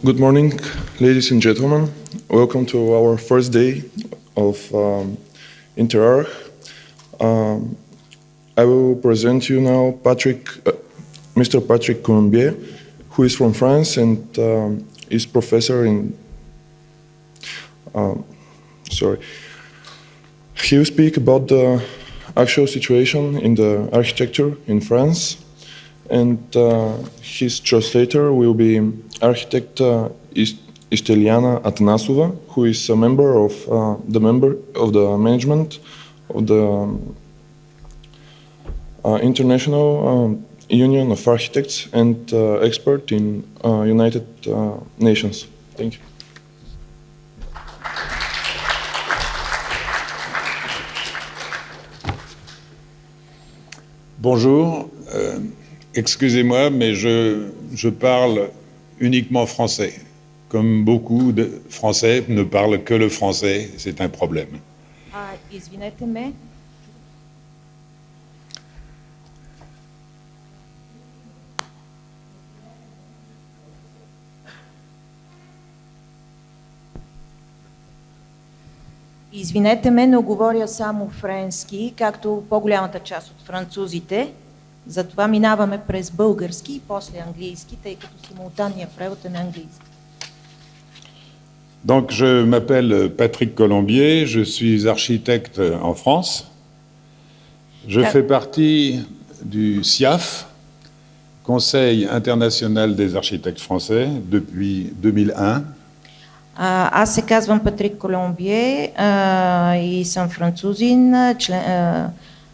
Good morning, ladies and gentlemen. Welcome to our first day of InterArch. I will present you now Mr. Patrick Colombier, who is from France and is professor in. He will speak about the actual situation in the architecture in France, and his translator will be architect Isteliana Atanasova, who is a member of the management of the International Union of Architects and expert in United Nations. Thank you. Bonjour, excusez-moi, mais je parle uniquement français. Comme beaucoup de Français ne parlent que le français, c'est un problème. Извинете ме. Извинете ме, но говоря само френски, както по-голямата част от французите. Затова минаваме през български и после английски, тъй като симултанният превод е на английски. Donc, je m'appelle Patrick Colombier, je suis architecte en France. Je fais partie du CIAF, Conseil international des architectes français, depuis 2001. Аз се казвам Патрик Коломбие и съм французин,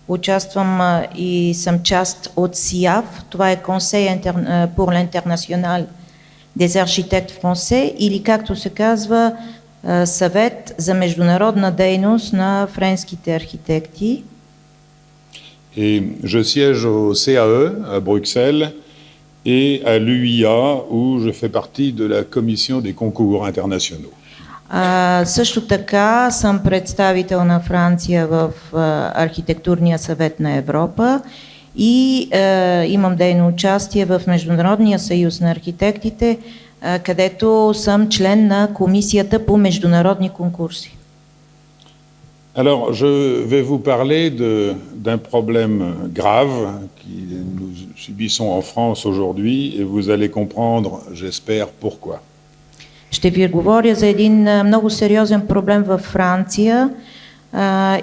участвам и съм част от СИАФ, това е Conseil pour l'International des architectes français, или както се казва Съвет за международна дейност на френските архитекти. Et je siège au CAE à Bruxelles et à l'UIA, où je fais partie de la commission des concours internationaux. Също така съм представител на Франция в Архитектурния съвет на Европа и имам дейно участие в Международния съюз на архитектите, където съм член на комисията по международни конкурси. Alors, je vais vous parler d'un problème grave que nous subissons en France aujourd'hui et vous allez comprendre, j'espère, pourquoi. Ще ви говоря за един много сериозен проблем във Франция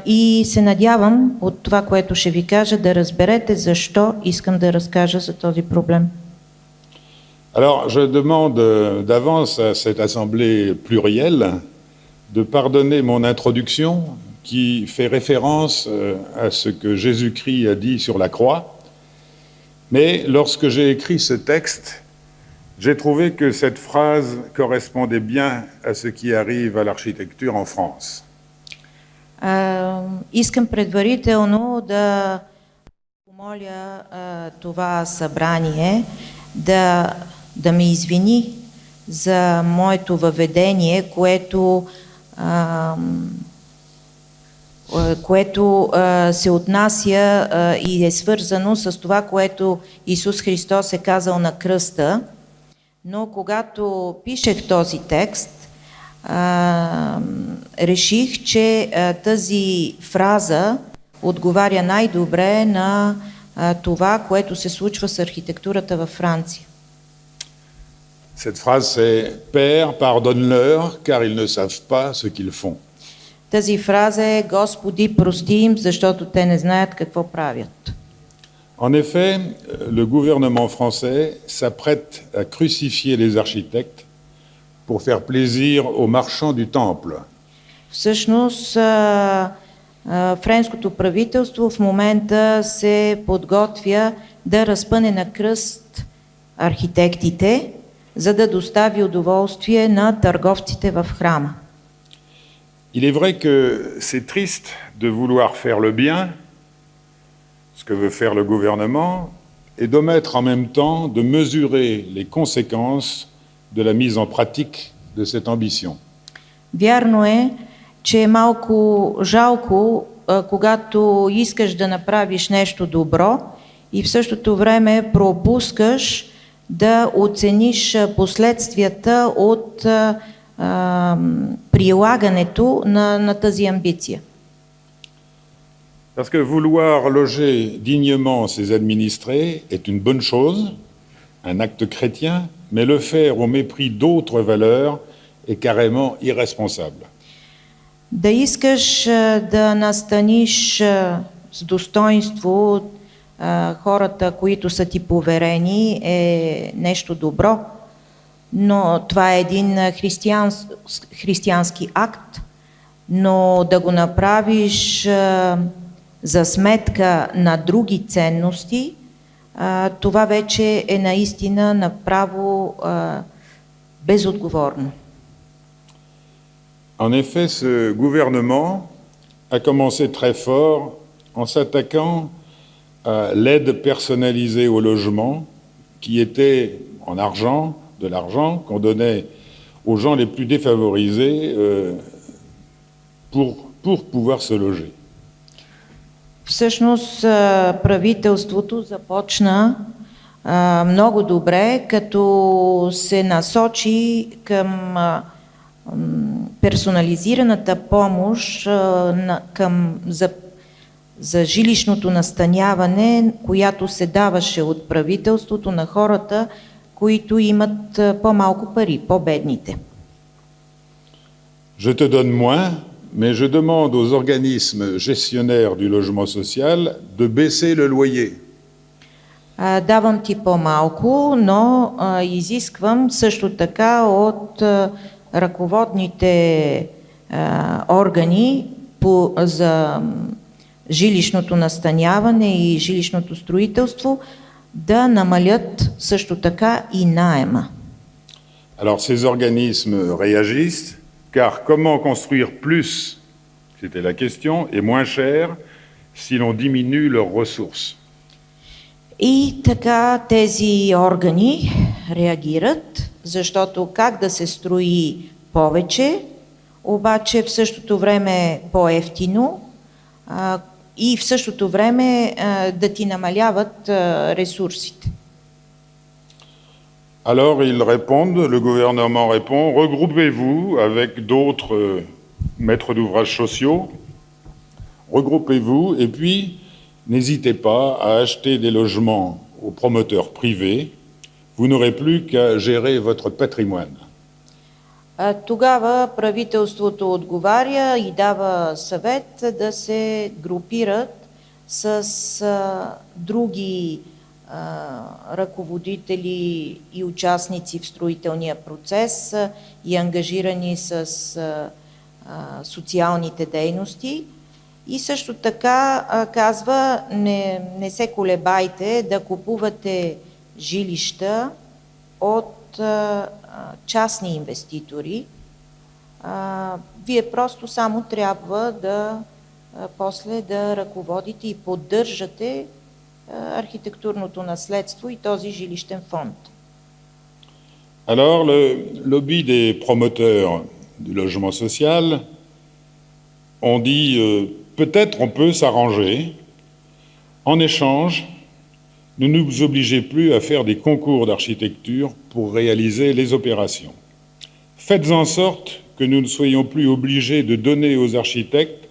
и се надявам от това, което ще ви кажа, да разберете защо искам да разкажа за този проблем. Alors, je demande d'avance à cette assemblée plurielle de pardonner mon introduction qui fait référence à ce que Jésus-Christ a dit sur la croix. Mais lorsque j'ai écrit ce texte, j'ai trouvé que cette phrase correspondait bien à ce qui arrive à l'architecture en France. Искам предварително да помоля това събрание да ме извини за моето въведение, което се отнася и е свързано с това, което Исус Христос е казал на кръста. Но когато пишех този текст, реших, че тази фраза отговаря най-добре на това, което се случва с архитектурата във Франция. Cette phrase c'est Père, pardonne-leur, car ils ne savent pas ce qu'ils font. Тази фраза е Господи, прости им, защото те не знаят какво правят. En effet, le gouvernement français s'apprête à crucifier les architectes pour faire plaisir aux marchands du temple. Всъщност, френското правителство в момента се подготвя да разпъне на кръст архитектите, за да достави удоволствие на търговците в храма. Il est vrai que c'est triste de vouloir faire le bien, ce que veut faire le gouvernement, et d'omettre en même temps de mesurer les conséquences de la mise en pratique de cette ambition. Вярно е, че е малко жалко, когато искаш да направиш нещо добро и в същото време пропускаш да оцениш последствията от прилагането на тази амбиция. Parce que vouloir loger dignement ses administrés est une bonne chose, un acte chrétien, mais le faire au mépris d'autres valeurs est carrément irresponsable. Да искаш да настаниш с достоинство хората, които са ти поверени, е нещо добро, но това е един християнски акт, но да го направиш за сметка на други ценности, това вече е наистина направо безотговорно. En effet, ce gouvernement a commencé très fort en s'attaquant à l'aide personnalisée au logement, qui était en argent, de l'argent qu'on donnait aux gens les plus défavorisés pour pouvoir se loger. Всъщност правителството започна много добре, като се насочи към персонализираната помощ за жилищното настаняване, която се даваше от правителството на хората, които имат по-малко пари, по-бедните. Je te donne moins, mais je demande aux organismes gestionnaires du logement social de baisser le loyer. Давам ти по-малко, но изисквам също така от ръководните органи за жилищното настаняване и жилищното строителство да намалят също така и наема. Alors ces organismes réagissent, car comment construire plus, c'était la question, et moins cher si l'on diminue leurs ressources. И така тези органи реагират, защото как да се строи повече, обаче в същото време по-евтино и в същото време да ти намаляват ресурсите. Alors ils répondent, le gouvernement répond, regroupez-vous avec d'autres maîtres d'ouvrage sociaux, regroupez-vous et puis n'hésitez pas à acheter des logements aux promoteurs privés, vous n'aurez plus qu'à gérer votre patrimoine. Тогава правителството отговаря и дава съвет да се групират с други ръководители и участници в строителния процес и ангажирани с социалните дейности. И също така казва, не се колебайте да купувате жилища от частни инвеститори. Вие просто само трябва да после да ръководите и поддържате архитектурното наследство и този жилищен фонд. Alors, le lobby des promoteurs du logement social ont dit peut-être on peut s'arranger. En échange, ne nous obligez plus à faire des concours d'architecture pour réaliser les opérations. Faites en sorte que nous ne soyons plus obligés de donner aux architectes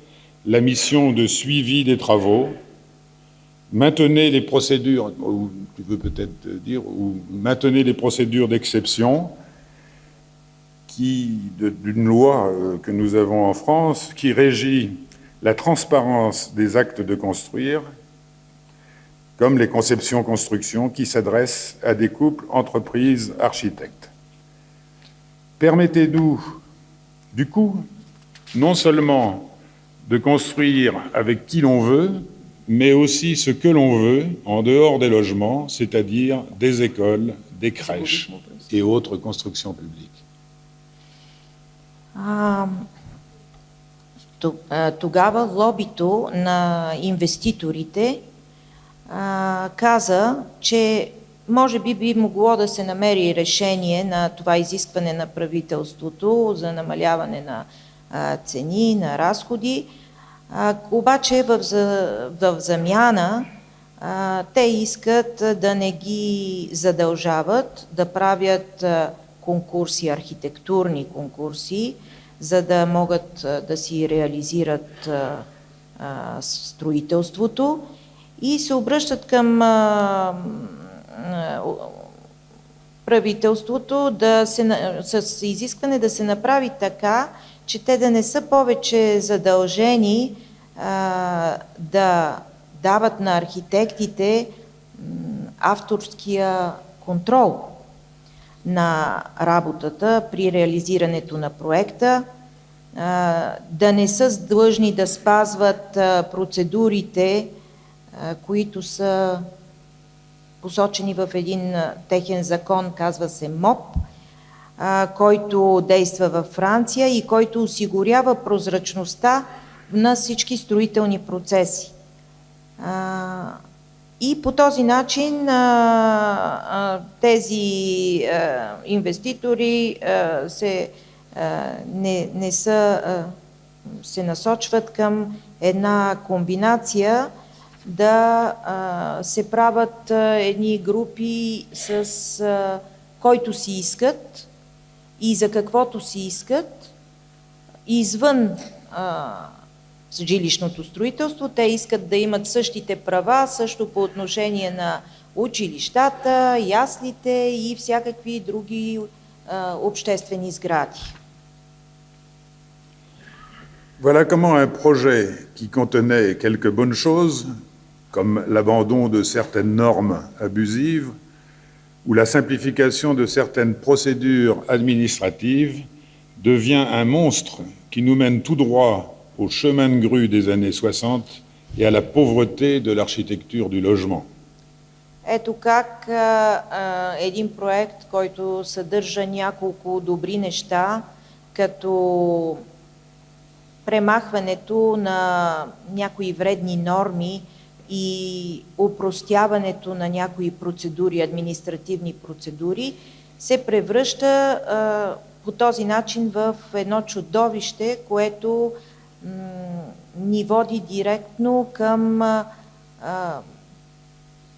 la mission de suivi des travaux. Maintenez les procédures, ou tu veux peut-être dire, ou maintenez les procédures d'exception d'une loi que nous avons en France qui régit la transparence des actes de construire, comme les conceptions-constructions qui s'adressent à des couples entreprises-architectes. Permettez-nous, du coup, non seulement de construire avec qui l'on veut, mais aussi ce que l'on veut en dehors des logements, c'est-à-dire des écoles, des crèches et autres constructions publiques. Тогава лобито на инвеститорите каза, че може би могло да се намери решение на това изискване на правителството за намаляване на цени, на разходи, обаче в замяна те искат да не ги задължават да правят конкурси, архитектурни конкурси, за да могат да си реализират строителството и се обръщат към правителството с изискване да се направи така, че те да не са повече задължени да дават на архитектите авторския контрол на работата при реализирането на проекта, да не са длъжни да спазват процедурите, които са посочени в един техен закон, казва се МОП, който действа във Франция и който осигурява прозрачността на всички строителни процеси. И по този начин тези инвеститори се насочват към една комбинация да се правят едни групи с който си искат и за каквото си искат извън жилищното строителство. Те искат да имат същите права, също по отношение на училищата, яслите и всякакви други обществени сгради. Voilà comment un projet qui contenait quelques bonnes choses, comme l'abandon de certaines normes abusives ou la simplification de certaines procédures administratives, devient un monstre qui nous mène tout droit au chemin de grue des années 60 et à la pauvreté de l'architecture du logement. Ето как един проект, който съдържа няколко добри неща, като премахването на някои вредни норми и опростяването на някои процедури, административни процедури, се превръща по този начин в едно чудовище, което ни води директно към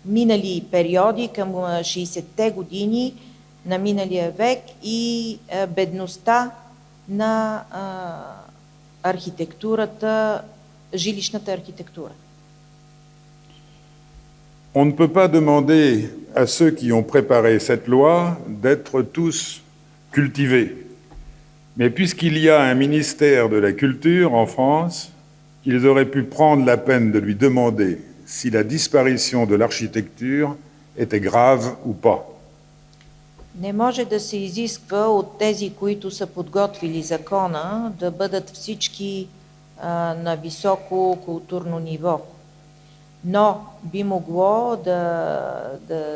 минали периоди, към 60-те години на миналия век и бедността на архитектурата, жилищната архитектура. On ne peut pas demander à ceux qui ont préparé cette loi d'être tous cultivés. Mais puisqu'il y a un ministère de la Culture en France, ils auraient pu prendre la peine de lui demander si la disparition de l'architecture était grave ou pas. Не може да се изисква от тези, които са подготвили закона, да бъдат всички на високо културно ниво. Но би могло да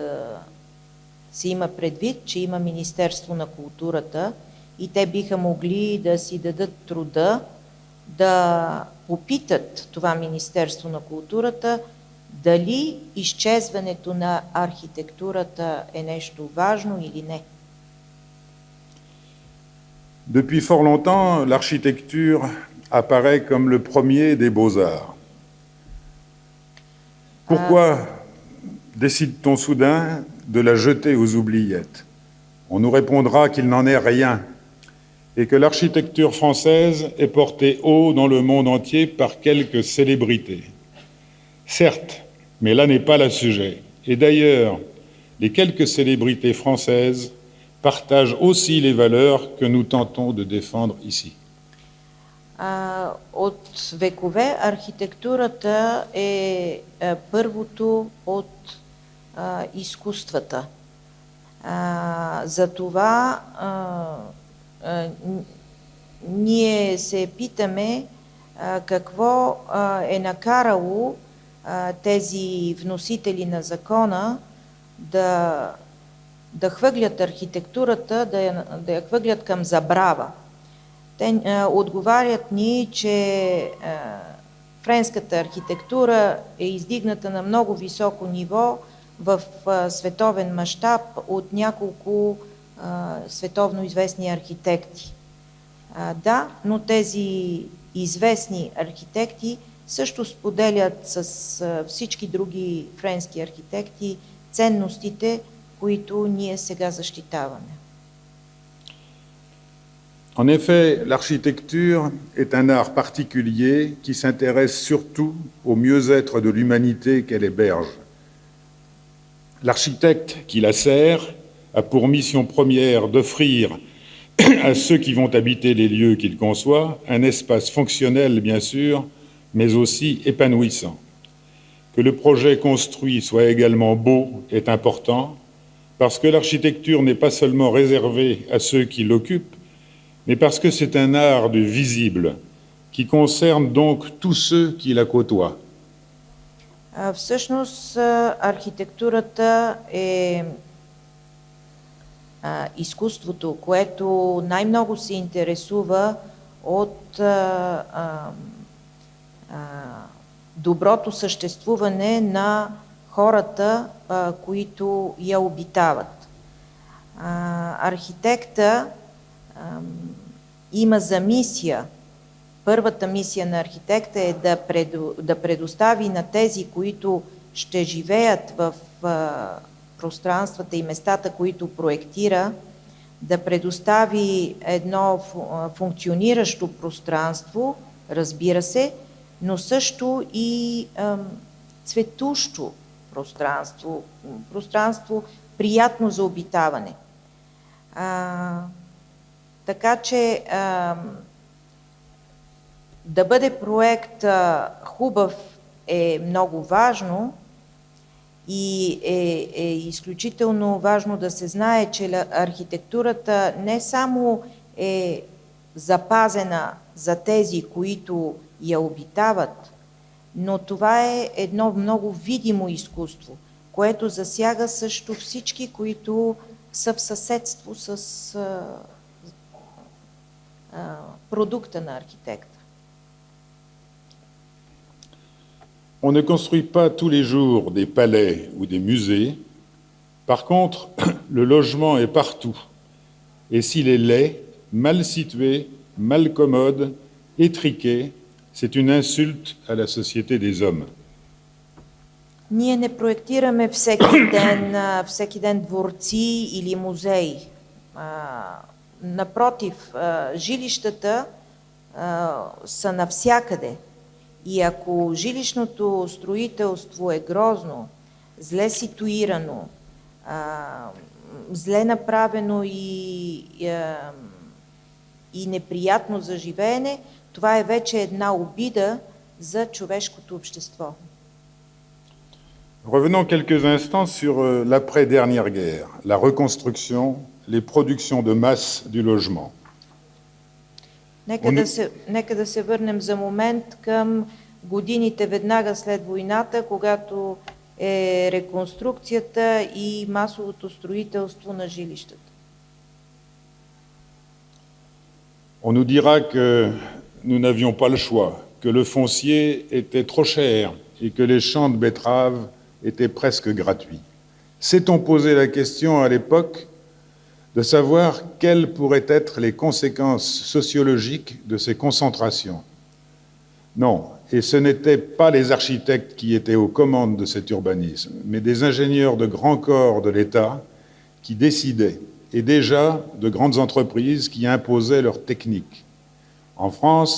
се има предвид, че има Министерство на културата и те биха могли да си дадат труда да попитат това Министерство на културата дали изчезването на архитектурата е нещо важно или не. Depuis fort longtemps, l'architecture apparaît comme le premier des beaux-arts. Pourquoi décide-t-on soudain de la jeter aux oubliettes? On nous répondra qu'il n'en est rien et que l'architecture française est portée haut dans le monde entier par quelques célébrités. Certes, mais là n'est pas le sujet. Et d'ailleurs, les quelques célébrités françaises partagent aussi les valeurs que nous tentons de défendre ici. От векове архитектурата е първото от изкуствата. Затова ние се питаме какво е накарало тези вносители на закона да хвърлят архитектурата, да я хвърлят към забрава. Те отговарят ни, че френската архитектура е издигната на много високо ниво в световен мащаб от няколко световно известни архитекти. Да, но тези известни архитекти също споделят с всички други френски архитекти ценностите, които ние сега защитаваме. En effet, l'architecture est un art particulier qui s'intéresse surtout au mieux-être de l'humanité qu'elle héberge. L'architecte qui la sert a pour mission première d'offrir à ceux qui vont habiter les lieux qu'il conçoit un espace fonctionnel, bien sûr, mais aussi épanouissant. Que le projet construit soit également beau est important, parce que l'architecture n'est pas seulement réservée à ceux qui l'occupent, mais parce que c'est un art du visible, qui concerne donc tous ceux qui la côtoient. Всъщност архитектурата е изкуството, което най-много се интересува от доброто съществуване на хората, които я обитават. Архитекта има за мисия, първата мисия на архитекта е да предостави на тези, които ще живеят в пространствата и местата, които проектира, да предостави едно функциониращо пространство, разбира се, но също и цветущо пространство приятно за обитаване. Така че да бъде проект хубав е много важно и е изключително важно да се знае, че архитектурата не само е запазена за тези, които я обитават, но това е едно много видимо изкуство, което засяга също всички, които са в съседство с продукта на архитекта. On ne construit pas tous les jours des palais ou des musées. Par contre, le logement est partout. Et s'il est laid, mal situé, mal commode, étriqué, c'est une insulte à la société des hommes. Ние не проектираме всеки ден дворци или музеи. Напротив, жилищата са навсякъде. И ако жилищното строителство е грозно, зле ситуирано, зле направено и неприятно за живеене, това е вече една обида за човешкото общество. Revenons quelques instants sur l'après-dernière guerre, la reconstruction, les productions de masse du logement. Нека да се върнем за момент към годините веднага след войната, когато е реконструкцията и масовото строителство на жилищата. On nous dira que nous n'avions pas le choix, que le foncier était trop cher et que les champs de betteraves étaient presque gratuits. S'est-on posé la question à l'époque de savoir quelles pourraient être les conséquences sociologiques de ces concentrations? Non, et ce n'étaient pas les architectes qui étaient aux commandes de cet urbanisme, mais des ingénieurs de grands corps de l'État qui décidaient, et déjà de grandes entreprises qui imposaient leurs techniques. En France,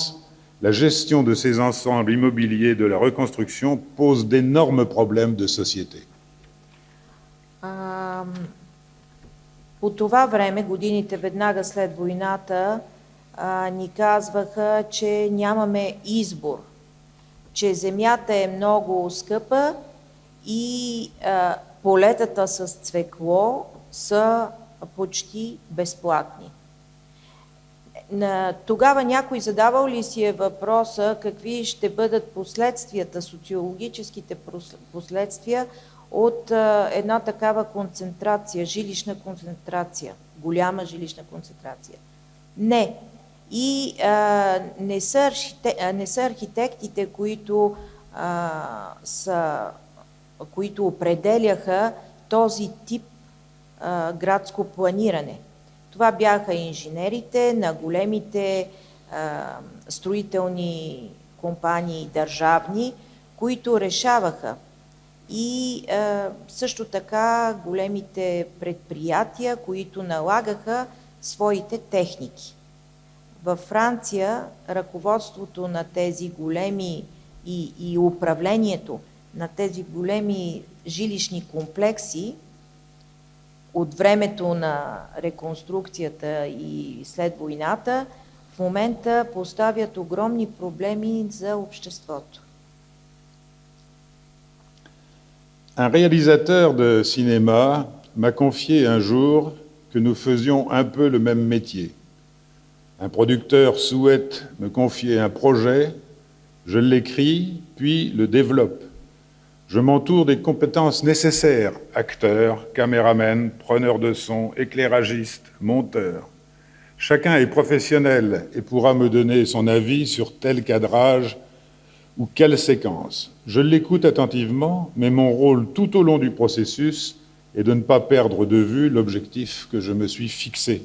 la gestion de ces ensembles immobiliers de la reconstruction pose d'énormes problèmes de société. По това време, годините веднага след войната, ни казваха, че нямаме избор, че земята е много скъпа и полетата с цвекло са почти безплатни. Тогава някой задавал ли си е въпроса какви ще бъдат последствията, социологическите последствия от една такава концентрация, жилищна концентрация, голяма жилищна концентрация? Не. И не са архитектите, които определяха този тип градско планиране. Това бяха инженерите на големите строителни компании държавни, които решаваха. И също така големите предприятия, които налагаха своите техники. Във Франция ръководството на тези големи и управлението на тези големи жилищни комплекси от времето на реконструкцията и след войната в момента поставят огромни проблеми за обществото. Un réalisateur de cinéma m'a confié un jour que nous faisions un peu le même métier. Un producteur souhaite me confier un projet, je l'écris, puis le développe. Je m'entoure des compétences nécessaires, acteur, caméraman, preneur de son, éclairagiste, monteur. Chacun est professionnel et pourra me donner son avis sur tel cadrage ou quelle séquence. Je l'écoute attentivement, mais mon rôle tout au long du processus est de ne pas perdre de vue l'objectif que je me suis fixé.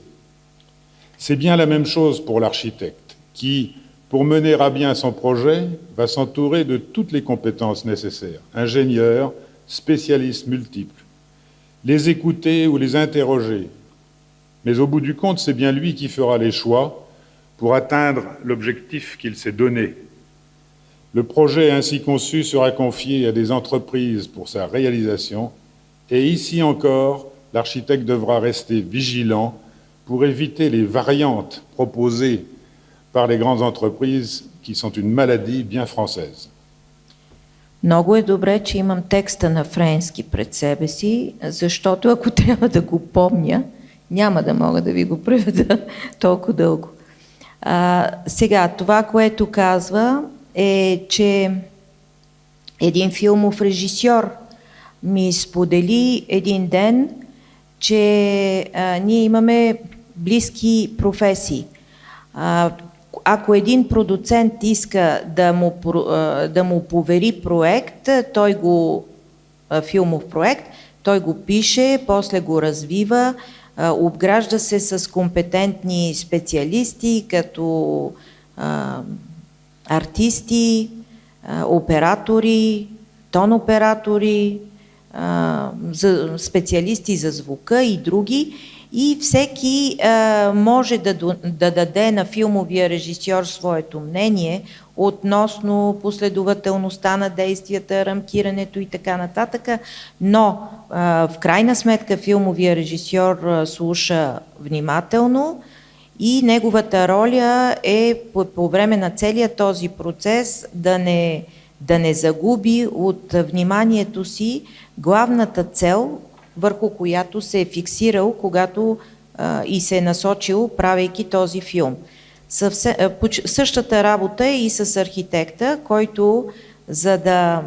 C'est bien la même chose pour l'architecte, qui, pour mener à bien son projet, va s'entourer de toutes les compétences nécessaires, ingénieurs, spécialistes multiples, les écouter ou les interroger. Mais au bout du compte, c'est bien lui qui fera les choix pour atteindre l'objectif qu'il s'est donné. Le projet ainsi conçu sera confié à des entreprises pour sa réalisation, et ici encore, l'architecte devra rester vigilant pour éviter les variantes proposées par les grandes entreprises qui sont une maladie bien française. Много е добре, че имам текста на френски пред себе си, защото ако трябва да го помня, няма да мога да ви го преведа толкова дълго. Сега, това, което казва, е, че един филмов режисьор ми сподели един ден, че ние имаме близки професии. Ако един продуцент иска да му повери проект, филмов проект, той го пише, после го развива, обгражда се с компетентни специалисти, като артисти, оператори, тон-оператори, специалисти за звука и други. И всеки може да даде на филмовия режисьор своето мнение относно последователността на действията, рамкирането и така нататък, но в крайна сметка филмовия режисьор слуша внимателно и неговата роля е по време на целия този процес да не загуби от вниманието си главната цел, върху която се е фиксирал, когато и се е насочил, правейки този филм. Същата работа е и с архитекта, който за да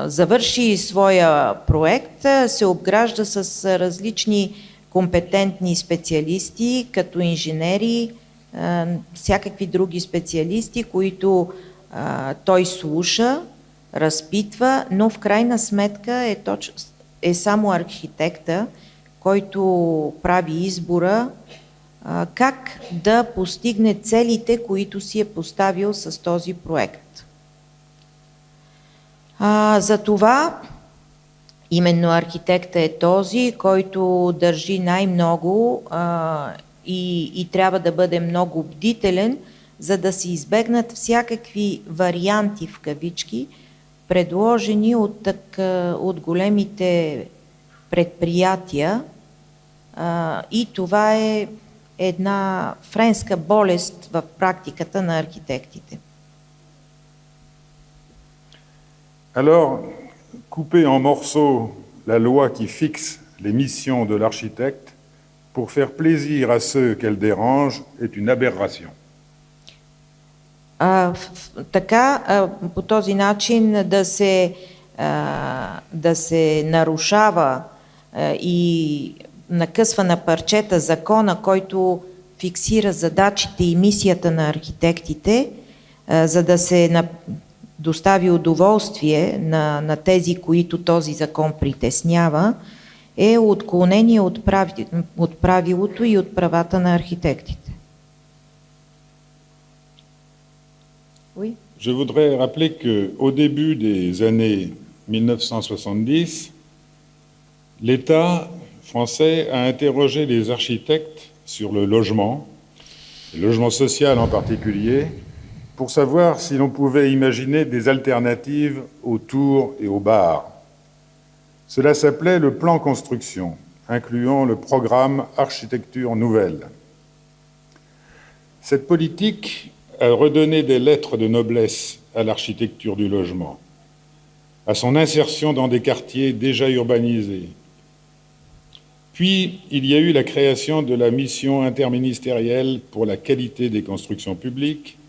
завърши своя проект, се обгражда с различни компетентни специалисти, като инженери, всякакви други специалисти, които той слуша, разпитва, но в крайна сметка е само архитекта, който прави избора как да постигне целите, които си е поставил с този проект. Затова именно архитекта е този, който държи най-много и трябва да бъде много бдителен, за да се избегнат всякакви варианти в кавички, предложени от големите предприятия, и това е една френска болест в практиката на архитектите. Alors, couper en morceaux la loi qui fixe les missions de l'architecte pour faire plaisir à ceux qu'elle dérange est une aberration. Така, по този начин да се нарушава и накъсва на парчета закона, който фиксира задачите и мисията на архитектите, за да се достави удоволствие на тези, които този закон притеснява, е отклонение от правилото и от правата на архитектите. Oui. Je voudrais rappeler qu'au début des années 1970, l'État français a interrogé les architectes sur le logement social en particulier, pour savoir si l'on pouvait imaginer des alternatives aux tours et aux bars. Cela s'appelait le plan construction, incluant le programme Architecture nouvelle. Cette politique a redonné des lettres de noblesse à l'architecture du logement, à son insertion dans des quartiers déjà urbanisés. Puis, il y a eu la création de la mission interministérielle pour la qualité des constructions publiques,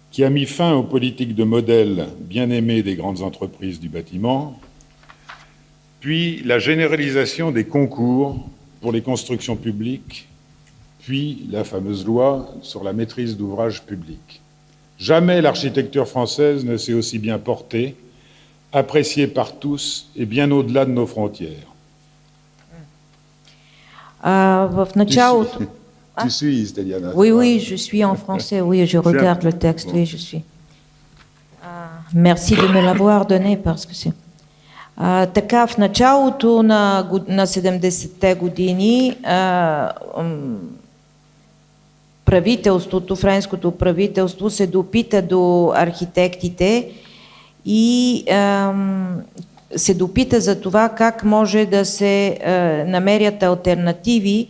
qui a mis fin aux politiques de modèle bien aimées des grandes entreprises du bâtiment, puis la généralisation des concours pour les constructions publiques, puis la fameuse loi sur la maîtrise d'ouvrage public. Jamais l'architecture française ne s'est aussi bien portée, appréciée par tous et bien au-delà de nos frontières. В началото... Tu suis, Stéliana. Oui, oui, je suis en français, oui, je regarde le texte, oui, je suis. Merci de me l'avoir donné, parce que c'est... Така, в началото на 70-те години правителството, френското правителство се допита до архитектите и се допита за това как може да се намерят алтернативи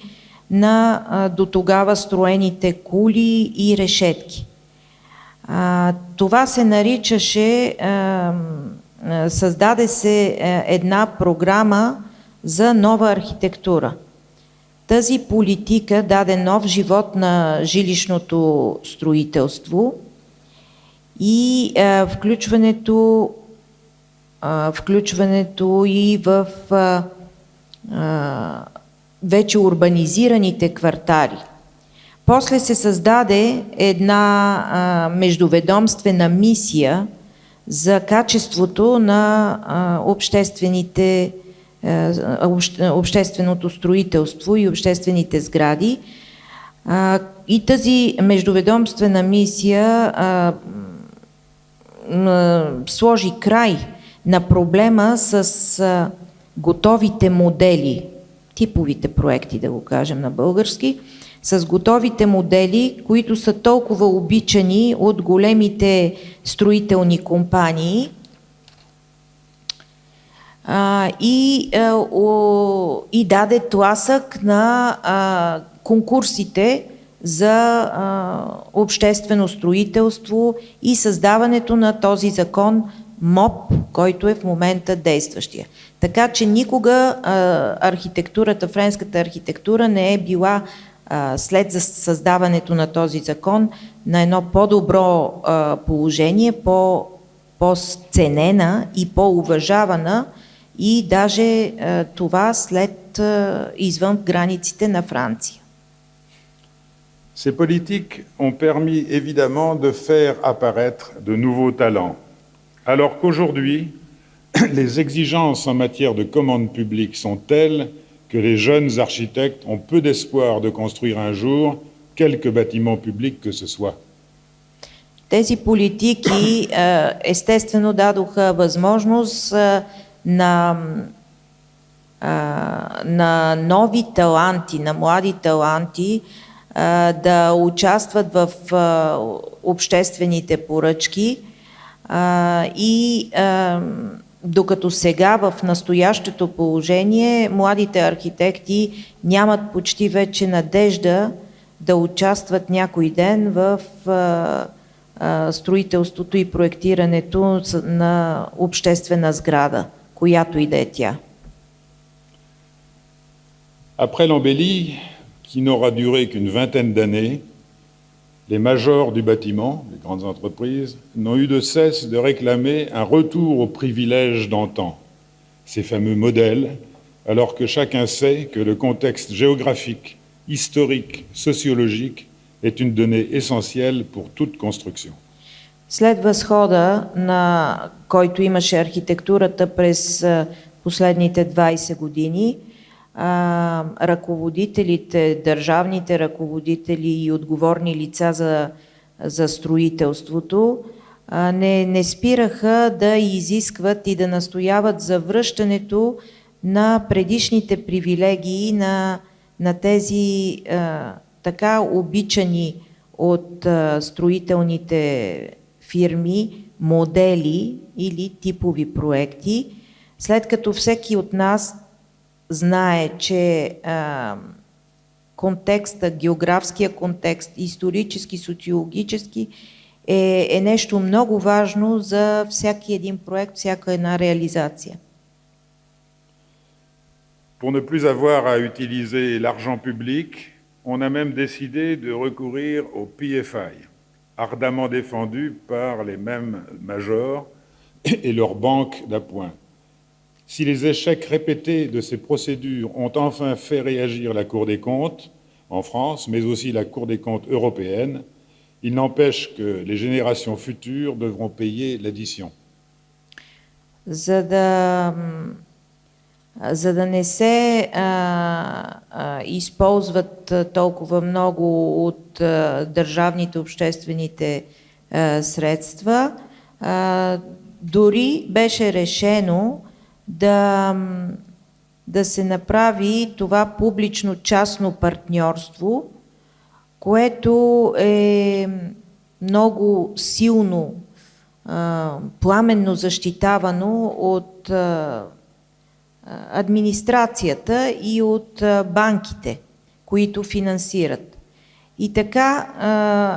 на до тогава строените кули и решетки. Това се наричаше, създаде се една програма за нова архитектура. Тази политика даде нов живот на жилищното строителство и включването и в вече урбанизираните квартали. После се създаде една междуведомствена мисия за качеството на общественото строителство и обществените сгради. И тази междуведомствена мисия сложи край на проблема с готовите модели, типовите проекти, да го кажем на български, с готовите модели, които са толкова обичани от големите строителни компании и даде тласък на конкурсите за обществено строителство и създаването на този закон МОП, който е в момента действащия. Така че никога френската архитектура не е била след създаването на този закон на едно по-добро положение, по-ценена и по-уважавана и даже това след извън границите на Франция. Ces politiques ont permis évidemment de faire apparaître de nouveaux talents, alors qu'aujourd'hui, les exigences en matière de commande publique sont telles que les jeunes architectes ont peu d'espoir de construire un jour quelque bâtiment public que ce soit. Тези политики естествено дадоха възможност на нови таланти, на млади таланти да участват в обществените поръчки и докато сега в настоящото положение младите архитекти нямат почти вече надежда да участват някой ден в строителството и проектирането на обществена сграда, която и да е тя. Après l'embellie, qui n'aura duré qu'une vingtaine d'années, les majors du bâtiment, les grandes entreprises, n'ont eu de cesse de réclamer un retour aux privilèges d'antan, ces fameux modèles, alors que chacun sait que le contexte géographique, historique, sociologique est une donnée essentielle pour toute construction. След възхода, на който имаше архитектурата през последните 20 години, ръководителите, държавните ръководители и отговорни лица за строителството не спираха да изискват и да настояват за връщането на предишните привилегии на тези така обичани от строителните фирми модели или типови проекти, след като всеки от нас знае, че контекста, географския контекст, исторически, социологически е нещо много важно за всеки един проект, всяка една реализация. Pour ne plus avoir à utiliser l'argent public, on a même décidé de recourir au PFI, ardemment défendu par les mêmes majors et leurs banques d'appoint. Si les échecs répétés de ces procédures ont enfin fait réagir la Cour des comptes en France, mais aussi la Cour des comptes européenne, il n'empêche que les générations futures devront payer l'addition. За да не се използват толкова много от държавните обществените средства, дори беше решено да се направи това публично-частно партньорство, което е много силно, пламенно защитавано от администрацията и от банките, които финансират. И така,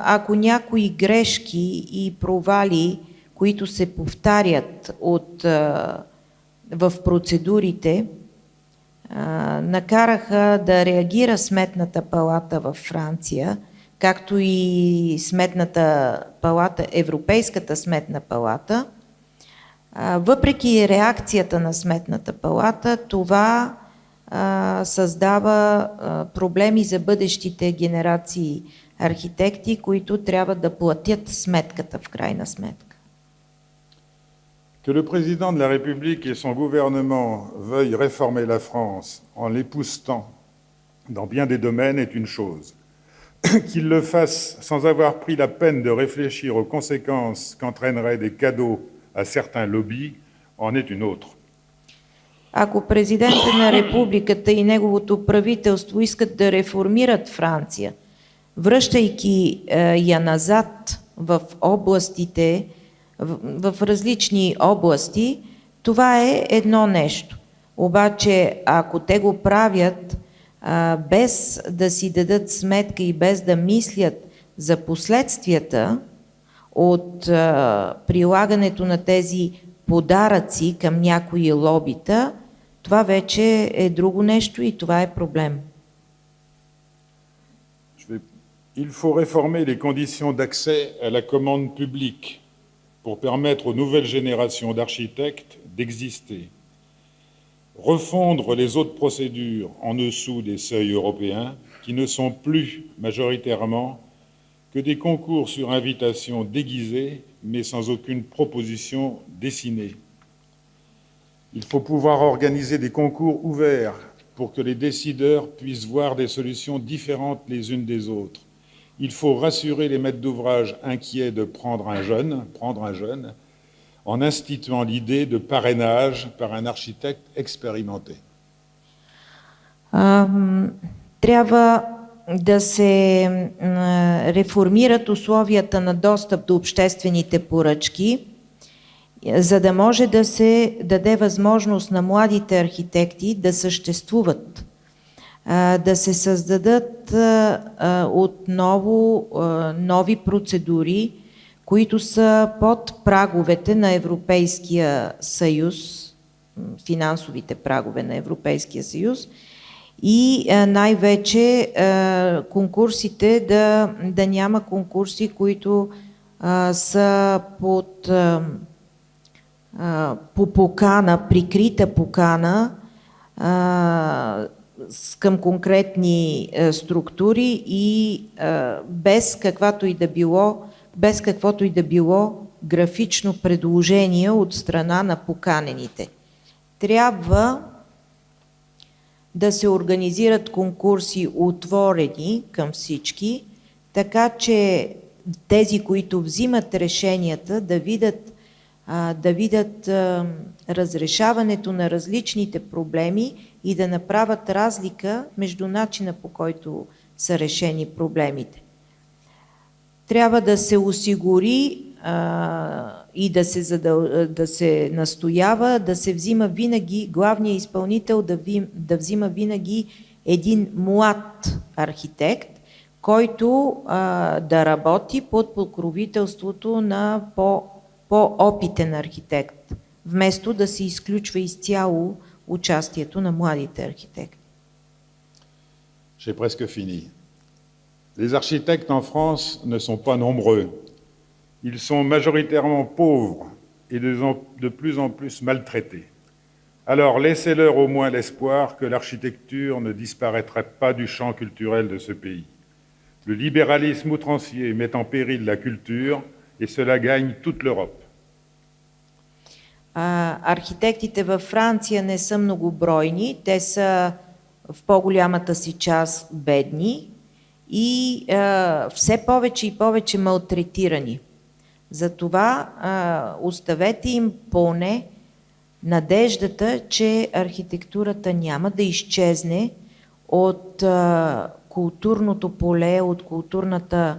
ако някои грешки и провали, които се повтарят в процедурите, накараха да реагира Сметната палата във Франция, както и Сметната палата, Европейската сметна палата. Въпреки реакцията на Сметната палата, това създава проблеми за бъдещите генерации архитекти, които трябва да платят сметката в крайна сметка. Que le président de la République et son gouvernement veuillent réformer la France en l'époussetant dans bien des domaines est une chose. Qu'ils le fassent sans avoir pris la peine de réfléchir aux conséquences qu'entraîneraient des cadeaux à certains lobbies en est une autre. Ако президентът на републиката и неговото правителство искат да реформират Франция, връщайки я назад в областите, в различни области, това е едно нещо. Обаче, ако те го правят без да си дадат сметка и без да мислят за последствията от прилагането на тези подаръци към някои лобита, това вече е друго нещо и това е проблем. Il faut réformer les conditions d'accès à la commande publique pour permettre aux nouvelles générations d'architectes d'exister. Refondre les autres procédures en dessous des seuils européens qui ne sont plus majoritairement que des concours sur invitation déguisés mais sans aucune proposition dessinée. Il faut pouvoir organiser des concours ouverts pour que les décideurs puissent voir des solutions différentes les unes des autres. Il faut rassurer les maîtres d'ouvrage inquiets de prendre un jeune, en instituant l'idée de parrainage par un architecte expérimenté. Трябва да се реформират условията на достъп до обществените поръчки, за да може да се даде възможност на младите архитекти да съществуват, да се създадат отново нови процедури, които са под праговете на Европейския съюз, финансовите прагове на Европейския съюз, и най-вече конкурсите да няма конкурси, които са по покана, прикрита покана към конкретни структури и без каквото и да било графично предложение от страна на поканените. Трябва да се организират конкурси отворени към всички, така че тези, които взимат решенията, да видят разрешаването на различните проблеми и да направят разлика между начина, по който са решени проблемите. Трябва да се осигури и да се настоява, да се взима винаги, главният изпълнител да взима винаги един млад архитект, който да работи под покровителството на по-опитен архитект, вместо да се изключва изцяло участието на младите архитекти. J'ai presque fini. Les architectes en France ne sont pas nombreux. Ils sont majoritairement pauvres et de plus en plus maltraités. Alors laissez-leur au moins l'espoir que l'architecture ne disparaîtrait pas du champ culturel de ce pays. Le libéralisme outrancier met en péril la culture et cela gagne toute l'Europe. Архитектите във Франция не са многобройни, те са в по-голямата си част бедни и все повече и повече малтретирани. Затова оставете им поне надеждата, че архитектурата няма да изчезне от културното поле, от културната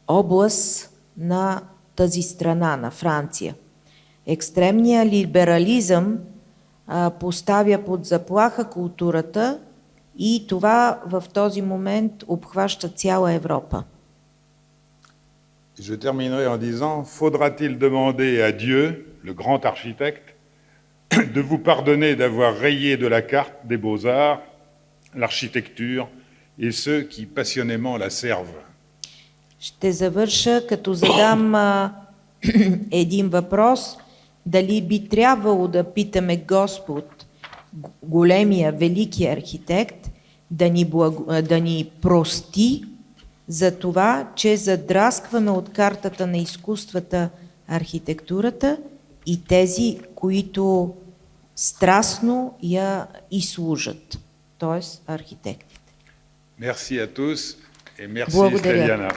област на тази страна, на Франция. Екстремният либерализъм поставя под заплаха културата и това в този момент обхваща цяла Европа. Je terminerai en disant, faudra-t-il demander à Dieu, le grand architecte, de vous pardonner d'avoir rayé de la carte des beaux-arts l'architecture et ceux qui passionnément la servent. Ще завърша като задам един въпрос. Дали би трябвало да питаме Господ, големия, великия архитект, да ни прости за това, че задраскваме от картата на изкуствата архитектурата и тези, които страстно я изслужат, т.е. архитектите. Merci à tous et merci Благодаря. Steliana.